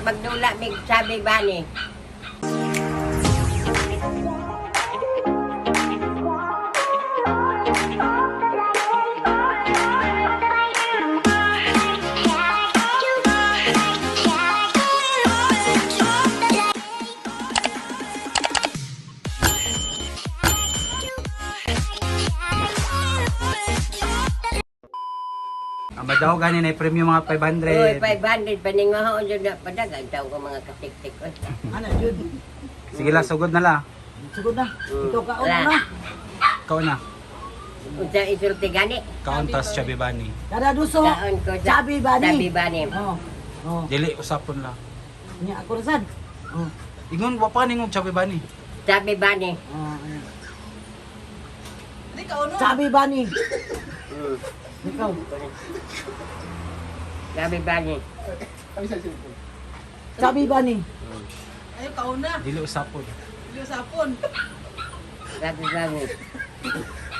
magdula mig sabi ba ni. Ang madaw ganin ay premium mga 500. Uy, 500 paningahaon jud na padagan taw ko mga katik-tik. Ano, Jud? Sige la, sugod na la. Sigod na. Ikaw kaon Wala. na. Ikaw na. Unsa isulti gani? Kaon tas Chubby Bunny. Kada duso. Kaon ko Sabi ba ni? Sabi ba ni? Oh. Oh. Dili usapon la. Nya ako rasad. Oh. Ingon wa pa ningog Chubby Bunny. Sabi ba ni? Oh. Sabi ba ni? Ikaw. Sabi ba ni? Sabi ba ni? Ay, kaon na. Dili usapon. Diyos sapon. Sabi ba ni?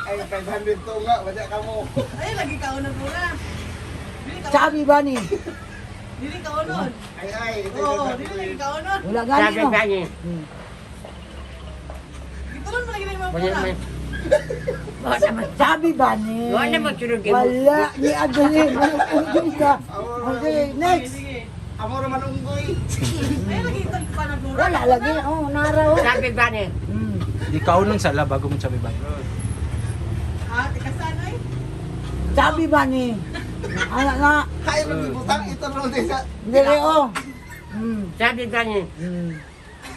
Ay, 500 to nga, wala ka mo. Ay, lagi kaon na muna. Dili kaon. Sabi ba ni? Dili kaon nun. Ay, ito Oo, yung dili lagi kaon nun. Wala gani Sabi no. ba ni? Ito nun malagi na yung mga Wala pula. man. Wala naman. Sabi ba ni? Wala naman sunod mo. Wala ni adali. Unggoy ka. Okay, next. Sige. Amo naman unggoy. Ay, lagi ito pa na mura. Wala lagi. Oh, naraw. Sabi ba ni? Di kaunon sa la bago mo Chubby Bunny. Ha, tikasan ay. Sabi ba ni? Anak na. Kaya magbibutang ito ron din sa... Dili oh. Sabi ba ni?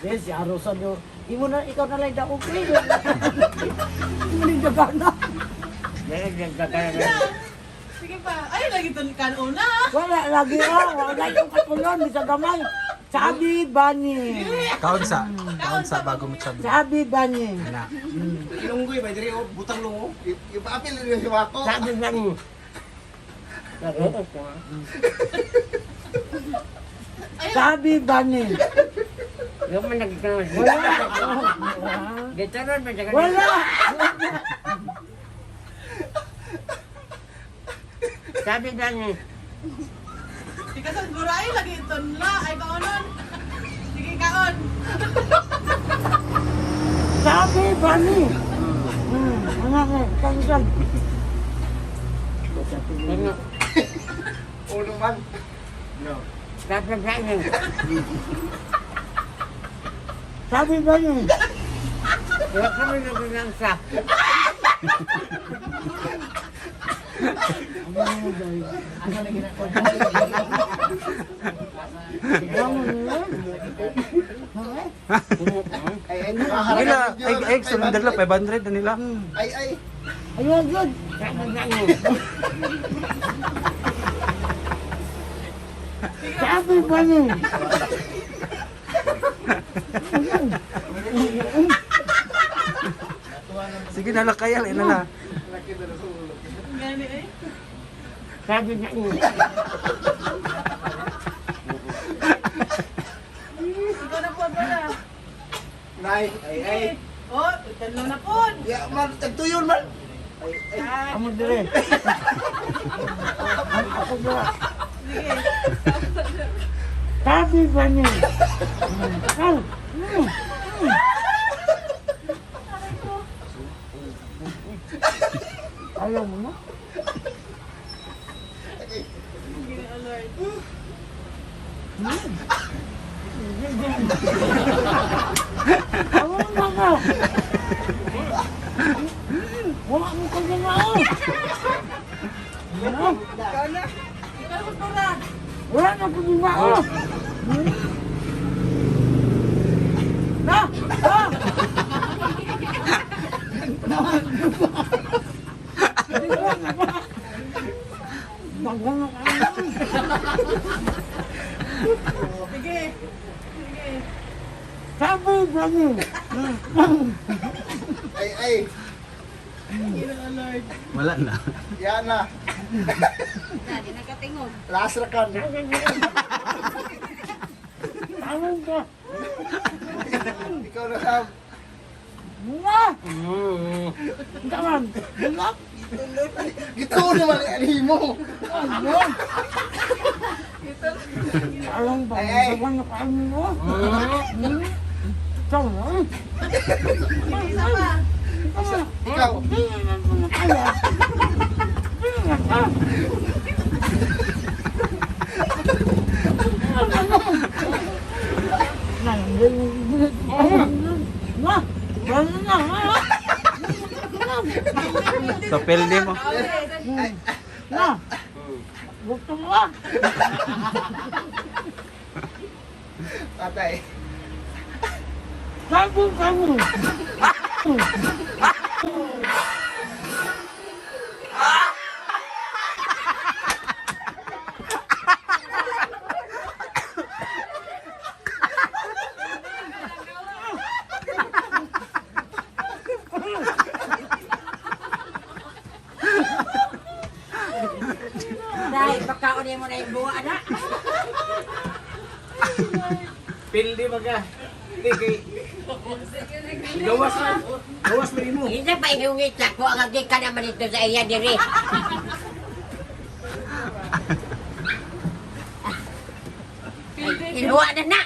Yes, si Arosan yo. Imo na ikaw na lang daw okay. Imo ni dagana. Sige pa. Ay, lagi ito kaon na. Wala lagi oh. Wala yung katulon di sa gamay. Sabi ba ni? Kaon sa bago mo Chubby. Sabi ba ni? Na. Ilunggoy, may diri o, butang lungo. Ipaapil rin si Wako. Sabi ba ni? Sabi ba ni? Yung man nagkakaroon. Wala. Dito ron ba? Wala. Sabi ba ni? Tikasan gura ay, lagi ito na. Ay, kaon nun. Sige, kaon. Sabi ba ni? Anak eh, kansan. Ano? Uno man. No. Sabi ba ni? Sabi ba ni? Wala kami nagbilang sa. Ay, ay, Nila ay surrender la 500 na nila. Ay, ay. Ayun, good. Sabi ba ni? Sabi ba ni? Sige na la kaya ina la. Gani ay. Sabi ba ni? Ikaw na po, pala. Nay, ay, ay. Oh, talo na po. Ya, man, tagtuyon man. Ay, ay. Amo dire. Ako dire. Sige. Sabi ba ni? Ayaw mo na? Sige na, Lord. Ayaw mo na. Wala mo ka ginawa. Ikaw na. Ikaw na po na. Wala na ko ginawa. Na! Sige. Sige. Sabi ba ni? Ay, ay. Sige na, Lord. Wala na. Yan na. Hindi nakatingog. Last rakan. Ayaw ka. Ikaw na, Sam. Na! Taman! Bulak! Gito naman ang mo. Ano? Alam ba? Saban na kain mo. Sawa. Isa pa. Ikaw. Sa pelde mo. Gusto mo ba? Tatay. Kamu. Dahil pagkaon mo na yung buwa na. Pildi maga. Hindi kay... Gawas na. Gawas mo mo. Hindi pa inungit ako ang agi ka naman ito sa iya diri. Iluwa na na.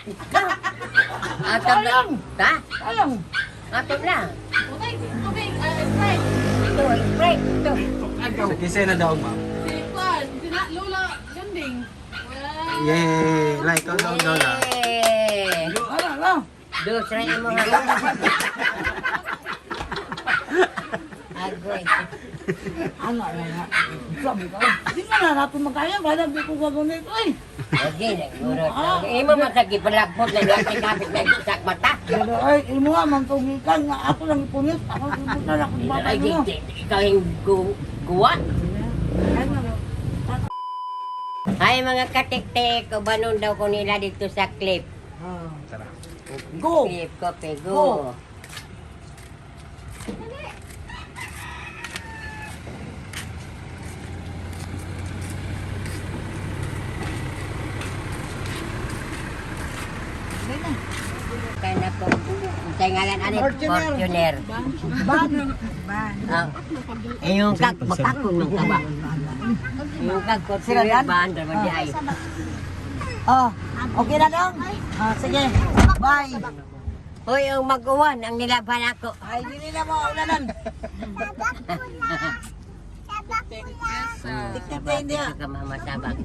Atom na. Ta? Alam. Atom na. Okay, Sprite. Ito, spray. Ito. Sa kisay na daw, ma'am. Si Kwan, sina Lola Ganding. Yay! Like, ikaw daw, Lola. Yay! Alam. Dos na yung mga agoy. Ano nga? Sabi ko. Di ba na natin magkaya? Balang di ko gagawin ito eh. Okay, nagmurot. Imo masagi palagpot na natin kapit na sa mata. Pero ay, imo nga, mangtungikan nga ako lang ipunit. Ako ipunit na akong batay Ay, mo. ikaw yung guwa. Ay, mga katik-tik, ubanon daw ko nila dito sa clip. Tara. Go! Clip, kope, Go. go. Kaya na po, ang ngalan ani Fortuner. Ah, yung kag, makakong nung kaba. Yung kag, Fortuner, baan, dapat di ay. Oh, okay na lang? Sige, bye. Hoy, yung mag-uwan, ang nilaban ako. Ay, hindi na mo ulanan. Tiktik na hindi ah. Ito ka mamatabang.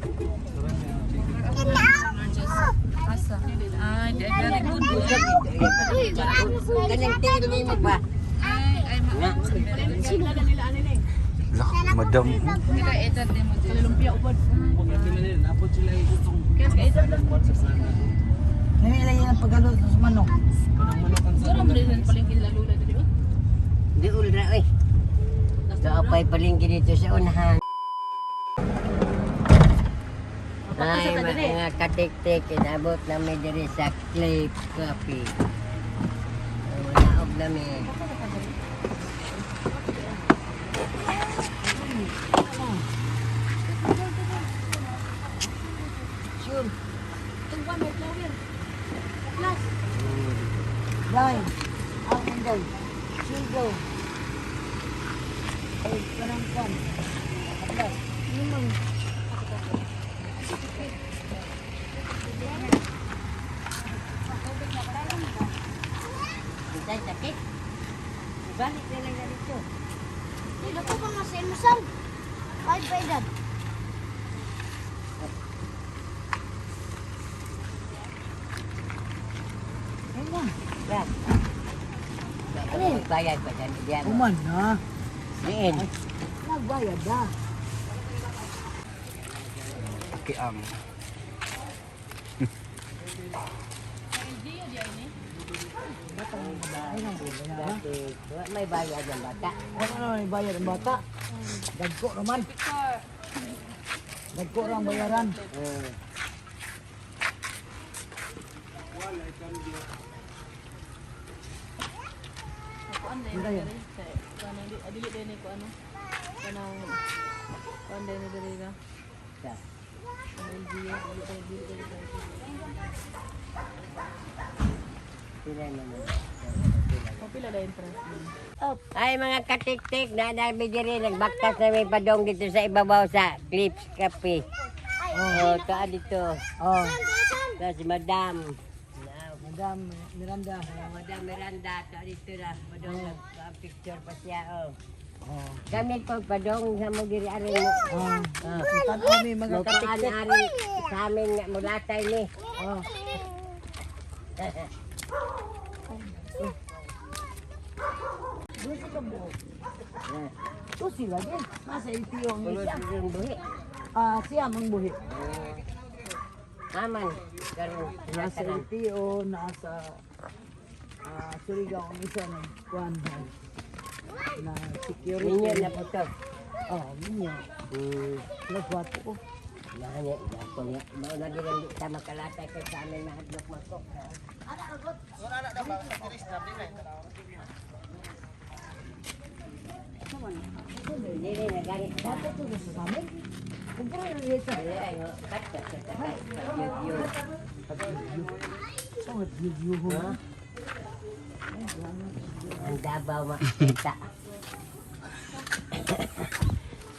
Kanyang tingin mo ba? Nga. Lah, madam. Ngayon lang yan ang pagalo sa manok. Di ulra, oy. Ito apay palingki dito sa unahan. Ay, mga katik-tik, inabot namin diri sa Clip Coffee. Naog namin. Sure. Bye. Ang enjoy. Singo. Ay, parang kan. Atlas. Limang. Isay sakit. Balik na lang na dito. Dito po mga sinusan. Ay, pwede. Ayun. Yan. Bayad pa dyan. Diyan. Uman na. Diin. Nagbayad na. Kiang. May bayad ng bata. Ano naman yung bayad ng bata? Dagko naman. Dagko lang bayaran. Hindi yan. Adili din ko ano. Kanang pandai ni diri ka. Sa. Sila naman. Pila la interest mo. Ay mga katik-tik, nadami diri nagbaktas na may padong dito sa ibabaw sa Clips Cafe. Oh, kaa dito. Oh, Na si Madam. Madam Miranda. Madam Miranda, kaa dito na. Padong nag-picture pa siya, oh. Oh. Gamit ko padong sa mga giri-ari mo. Oh. Oh. Tad kami mga Mukaan katiktik. ari sa amin nga mulatay ni. Oh. Gusto ka buhok. Ito sila din. Nasa itiyo ang Pulo isa. yung buhi. Siya mang buhi. Aman. Karon Nasa itiyo, nasa Surigao ang isa ng kuwanhan. Na security. Ninyo na po to. Oh, minyo. Nagwapo ko. Nanya, ako nga. Mauna din ang di sa makalatay ko sa amin mahadlok makok. Hindi rin nagalit sa Bato to sa samin. Kung kaya na rin sa Dili ay katka sa takay. Yun. sangat yuho. Ang Davao makita.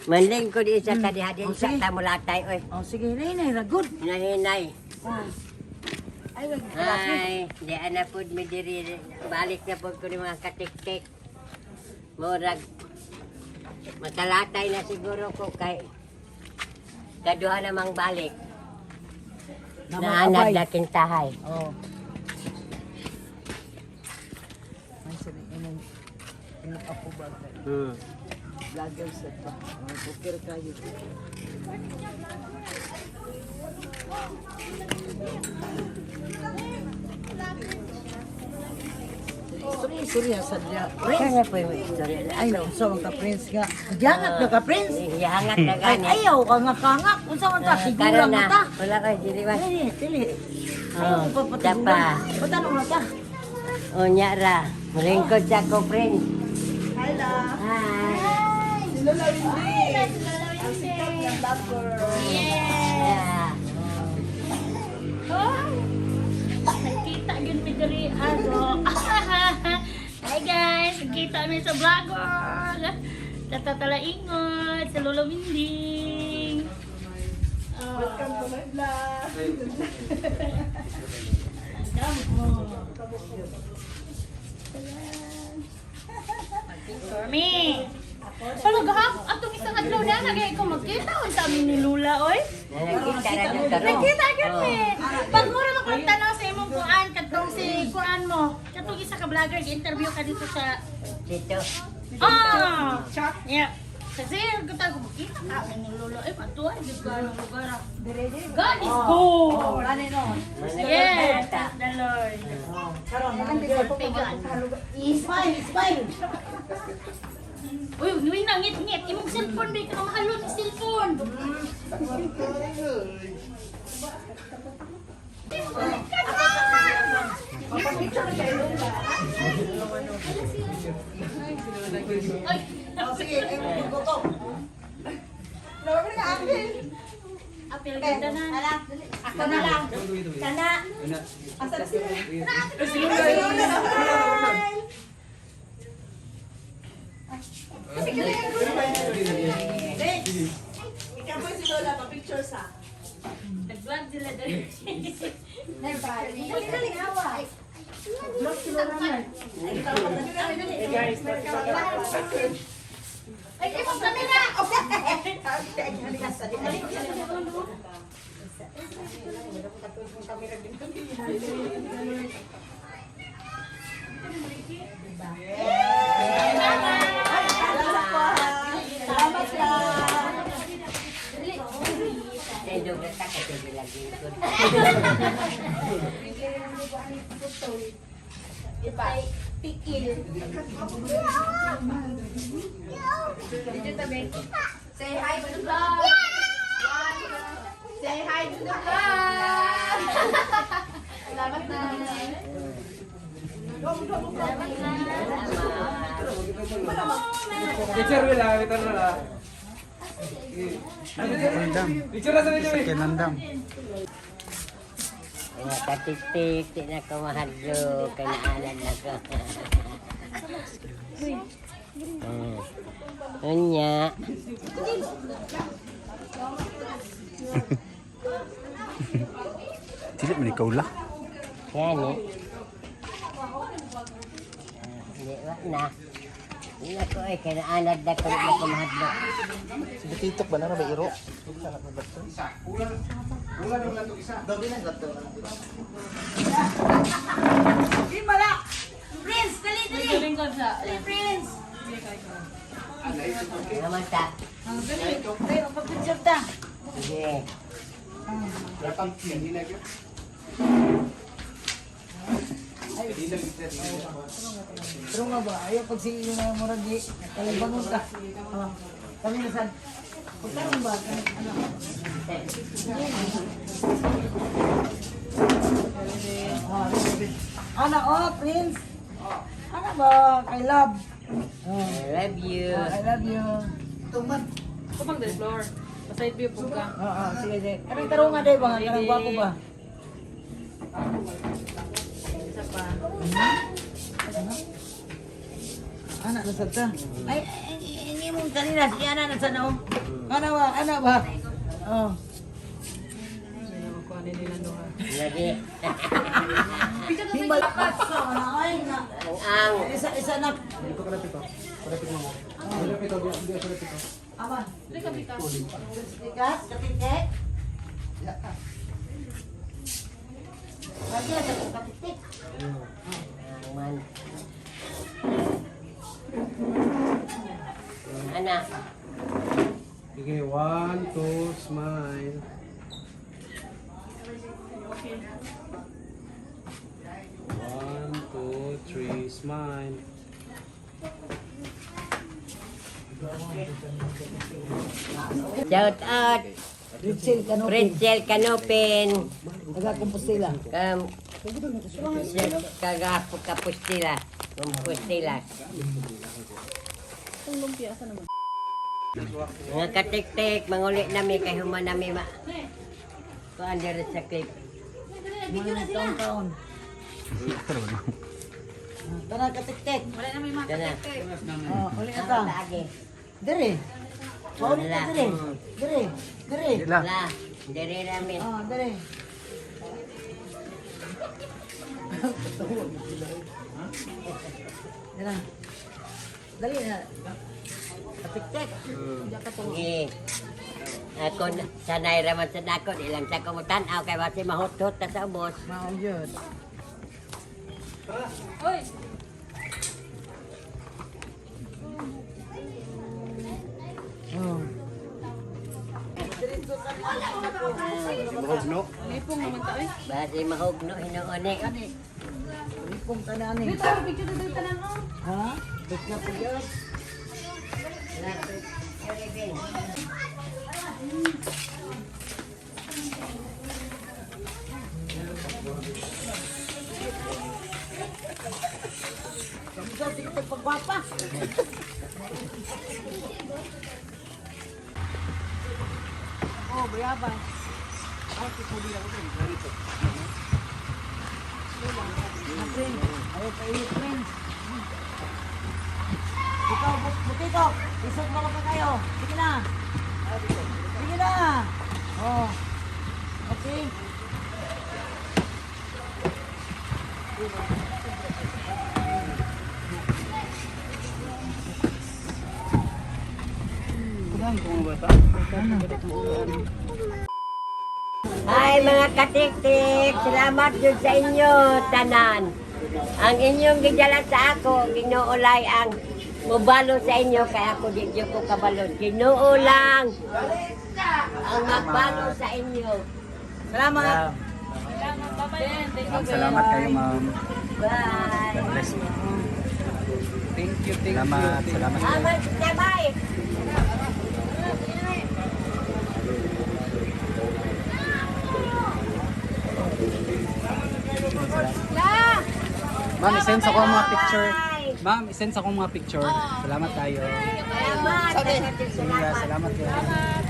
Manling ko di isa kadihadin sa tamulatay oy. Oh, sige, hinay, ragod. Hinahinay. Ay, grabe. Ay, di ana pud mi diri balik na pud ko ni mga katik-tik. Murag makalatay na siguro ko kay kaduha namang balik. Naanad daking tahay. Oh. Ay, sabi, inang ako ba? Vlogger set pa. Bukir kayo. Sorry, sadya. Kaya po yung istorya na. Ay, unsa man ka prince nga. Gihangat na ka prince. Ihangat na Ay, gani. ayaw ka nga kangak. Unsa man ka sigura Karon mo na. ta. Wala kayo diliwan. Dili. Oh, Ayaw pa dapa. Patanong na ta. O nya ra. Mulingkod siya ko, friend. Hi. Yeah. Nakita yun mi diri ano. Hi guys, nakita mi sa vlogger. Tatatalaingon sa Lolo Minding. Welcome to my vlog. For me. Ano gahap? Atong isang adlaw na nagay ko magkita unsa mi ni Lula oy. Nakita na yung karon. Nakita gyud mi. Pag mura mo kung tanaw sa imong kuan kadtong si kuan mo. Katong isa ka vlogger gi-interview ka dito sa Dito. ah. Yeah. Kasi ko tayo makita ka ni Lolo eh patuwa gyud ka ng lugar. God is good. Gani no. Yes, thank the Lord. Karon na Smile. Uy, nuwi na ngit-ngit. Imong cellphone ba ka mahalon ng cellphone? Ay, apil ganda na. Ako na lang. Kana. Nag-vlog sila doon. Dali, hawa. Ay, ibang kamera! Sendo na ta kasi bilagin ko. Pikil. Say hi to the vlog. Say hi to the vlog. Salamat na. Picture mo lang, ito na lang. Nandam. Picture na sa video eh. Kinandam. Mga katik-tik, di na ko mahadlo, kanaanan na ko. Unya. Dili man ikaw la. Yan eh. Hindi, wala na. Hindi ako eh, kinaanad na ko na kumahadlo. Sige titok ba na ba iro? Di bala. Prince, dali dali. Lingkod sa. Dali, Prince. Naman ta. Dali, magpapicture ta. Sige. Pero nga ba, ayaw pag si Iyo na murag di, kalabangon ka. Kami na sad. Pagkaroon ba? Ano? Ana, oh, Prince. Ana ba, kay love. Oh, I love you. I love you. Kapag the floor. Side view po ka. Oo, sige, sige. Anong tarong nga, ba? Anong gwapo ba? Isa pa. Anak nasad ka? Ay, hindi mo kanina, si Ana nasad na, oh. Ana ba? Oh. Kuha nila doon. Lagi. Di ba lapat sa ay na. Ang Isa na. Dito ka na pito. Parapit mo. Parapit mo, di ako pito. Aman. Dili ka bitaw. Tigas, kapitik. Lagi sa kapitik. man. Anak. Sige, 1, 2, smile. One, two, three, smile. Shout out. Ritzel Canopy. Pretzel Canopin. Nagakumpostila. Kapustila. Kumpustila. Mga katik-tik, mangulit nami kay human nami ma. Kuan diri sa clip. Mga taon-taon. Tara katik-tik. Wala na may mga Kana. Oh, uli na ta. Lagi. Dire. Pauli ka dire. Dire. Dire. La, diri namin. Oh, dire. Dira. Dali na. Katik-tik. Sige. Ako sanay raman sa dako, ilang sa kumutan aw kay basi mahut-hut ta sa ubos. Mao jud. Oy! Oh. May pong naman tayo eh. Basi mahugno hinuuni. Ipong tanan ni. Dito ako picture na tanan no. Ha? Bit na po yun. Kamusta sige pagpagwapa? Oh, bayabas. Ayaw pa init, friends. Ikaw, butito. Isog mo ka kayo. Sige na. Sige na. Oh. Okay. Hi mga katik-tik, salamat yun sa inyo, tanan. Ang inyong gidala sa ako, Ginoo lang ang mubalo sa inyo, kaya ako di ko kabalo. Ginoo lang ang magbalo sa inyo. Salamat. Salamat kayo, ma'am. Bye! God bless you. Thank you, Salamat, salamat. Amat, sabay! Ma'am, isend sa ko ang mga picture. Ma'am, isend sa ko mga picture. Salamat tayo. Salamat! Sige, salamat kayo.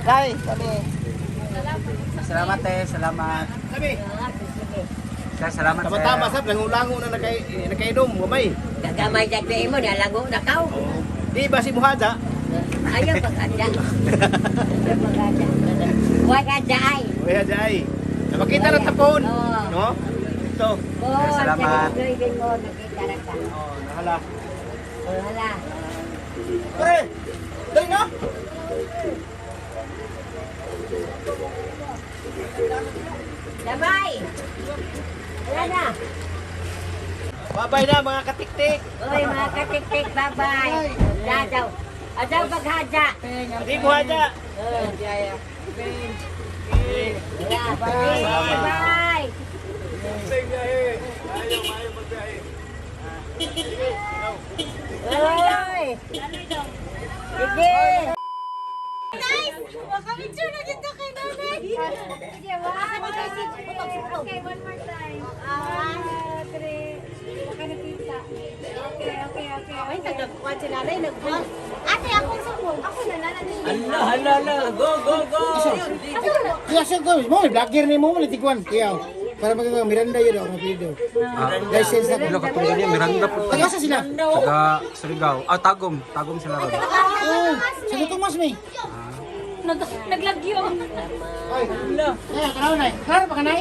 Bye. Kami. Salamat eh, salamat. Sir, salamat sir. Tama-tama, sab. Lango-lango na nakainom. Gamay. Gagamay sa tuwi mo, nalago na kaw. Di ba si Muhada? Ayaw pag-adya. Ayaw pag-adya. Huwag adya ay. Kuya Jai. Nakita na tapon. Oo. No? Ito. Oo, Salamat. sa mo, nakita na ka. Oh, nahala. Wala. Pre! Dali na! Damay! Wala na. Babay na mga katiktik. Uy, mga katik-tik, bye-bye. Daw. Adaw paghadya. Hindi mo haja. Bye. Uy. Sige. Makamicture na dito kay nanay. Sige, okay, one more time. 1, 2, 3. Huwag ka nakita. Okay. Ay, nagkuhan si nanay, nagbuhan. Ate, akong sumo. Ako na nanay. Hala. Go. Kaya siya ko, mo vlogger ni mo tikuan. Kaya para maging Miranda yun ako video. License na. Hello, katong ganyan, Miranda po. Taga sa sila. Taga Surigao. Tagum sila ron. Oh, sige Tomas may. Naglagyo. Ay, tanaw na. Klaro pa ka na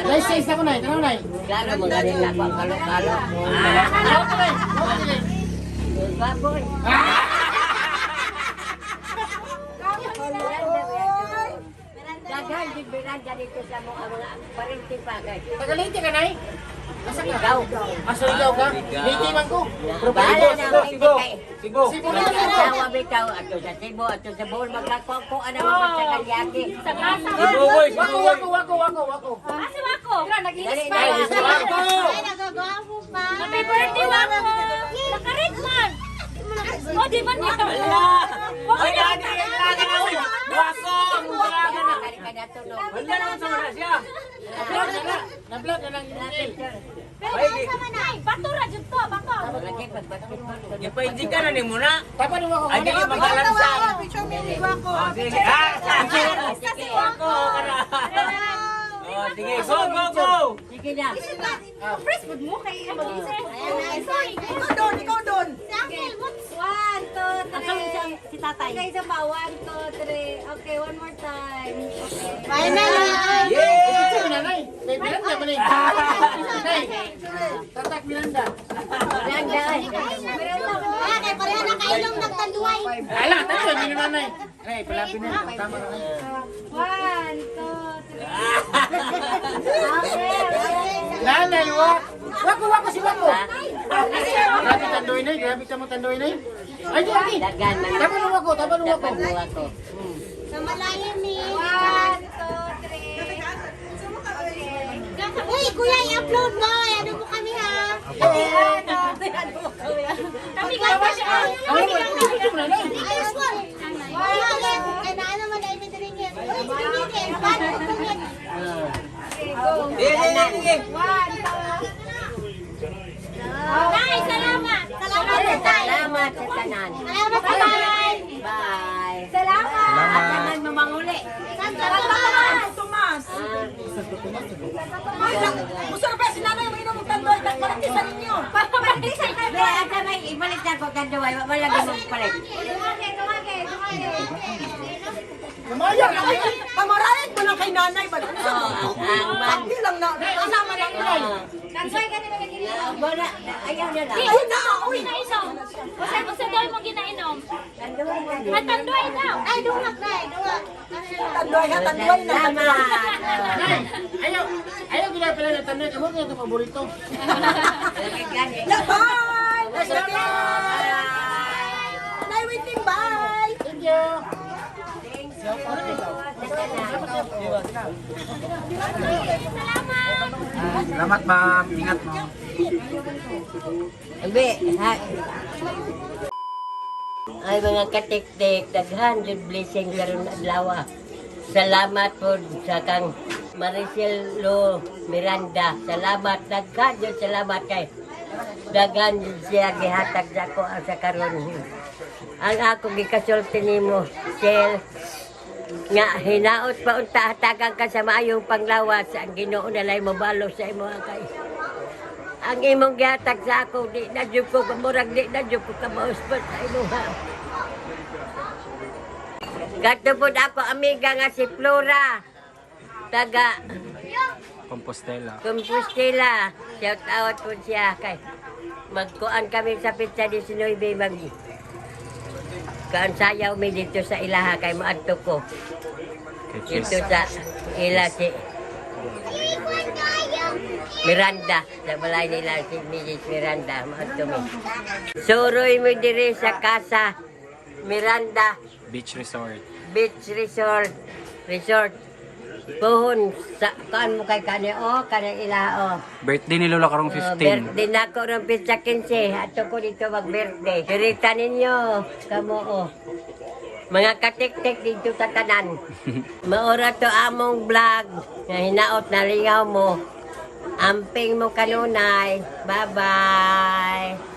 license na ko na, tanaw na. Klaro mo galing na ako ang kalo-kalo. Tanaw ko na. Baboy. Daghan din Miranda dito sa mga parinti pagay. Tagalite ka na. Asa ka? Ikaw. Asuligaw ka? Liti man ko. Bahala na ang hindi kay. Sibo. Asawa bitaw ato sa Cebu, ato sa Bohol, maglako ko ano mo sa Kalyaki. Sa kasa. Wako. Asa wako? Dali na. Ay, nagagawa pa. Happy birthday, wako. Nakarit man. O, di man niya. Wako na. Na-vlog na lang yun. Pero sa manay. Bato ra dyan to, bato. Ipaindi ka na ni muna. Tapan mo ako. Ay, di magalansa. Picture mo ni Wako. Sige. Wako ka na. Sige, go. Sige na. Press food mo kay mag-isip. Sorry. Ikaw doon. Si Uncle, what's 1, 2, 3. si tatay? Okay, isa pa. 1, 2, 3. Okay, one more time. Okay. Bye na. Ito na, Nay. May Miranda ba, Nay? Nay. Tatak Miranda. Miranda. Wala kay pareha na kailong nagtanduay. Ala, tayo, hindi na, Nay. Nay, palapin na. Tama na, Nay. 1, 2, 3. Nanay, wako si Wako. Grabe tandoy, Nay. Grabe ka mo tandoy, Nay. Ay, di, Aki. Dagan man. Tapan mo Wako. Dagan mo ako. Sa malayo ni. 1, 2, 3. Uy, kuya, i-upload mo. Ano mo kami ha? Kami ka ba siya? Ay, ito na, Nay. Ayos po. Wala yan. Kaya na ano man ay may daling yan. Uy, sige din. Paano ko yan? Okay, go. 1, 2. Nay, salamat. Salamat, tay. Salamat sa tanan. Salamat, tay. Bye. Salamat. At tanan mo manguli. Santa Tomas. Tomas. Ah, Gusto na ba si nanay may inom ng tandoy? Pagpalatisan ninyo. Papapalisan ka. Be, ata may ibalik na ko kanduay. Malagi mo palit. Tumagay. Kumayan. Pamarayan mo lang kay nanay. Ba't ano sa Oh, ang man. Hindi lang na. Kasama lang nila. Tansoy ka nila naging. Wala. Ayaw na lang. Ayun na. Uy. Ginainom. Usa daw mo ginainom. Kanduay na din. At tanduay daw. Ay, duwag na. Duwag. Tandoy ha. Tandoy na. Salamat. Nay, ayaw gila pala na tandoy. Amo kaya ito paborito. Gani. Bye. Nice to meet you. Bye. Nanay waiting. Bye. Thank you. Salamat, ma'am. Ingat mo. Be, ha. Ay mga katik-tik, daghan jud blessing karon adlaw. Salamat po sa kang Maricel Lo Miranda. Salamat daghan jud salamat kay daghan jud siya gihatag sa ako sa karon. Ang ako gikasulti nimo, Sel, nga hinaot pa unta hatagan ka sa maayong panglawas ang Ginoo nalay mabalo sa imo kay ang imong gihatag sa ako di na jud ko murag di na jud ko kamauspat sa imo ha. Gatupod ako amiga nga si Flora. taga Compostela. Compostela. Shout out po siya kay magkuan kami sa pizza 19 mag kaansayaw mi dito sa ilaha kay maadto ko. Kay Dito Chris. sa ila si Miranda. Sa balay nila si Mrs. Miranda. Maadto mi. Suroy mo diri sa casa Miranda Beach Resort. Beach Resort. Puhon sa kaan mo kay kani kani ila Birthday ni Lola karong 15. birthday na ko ng pizza 15. Ato ko dito mag-birthday. Kirita ninyo. Kamo mga katik-tik dito sa tanan. Maura to among vlog. Na hinaot na lingaw mo. Amping mo kanunay. Bye-bye.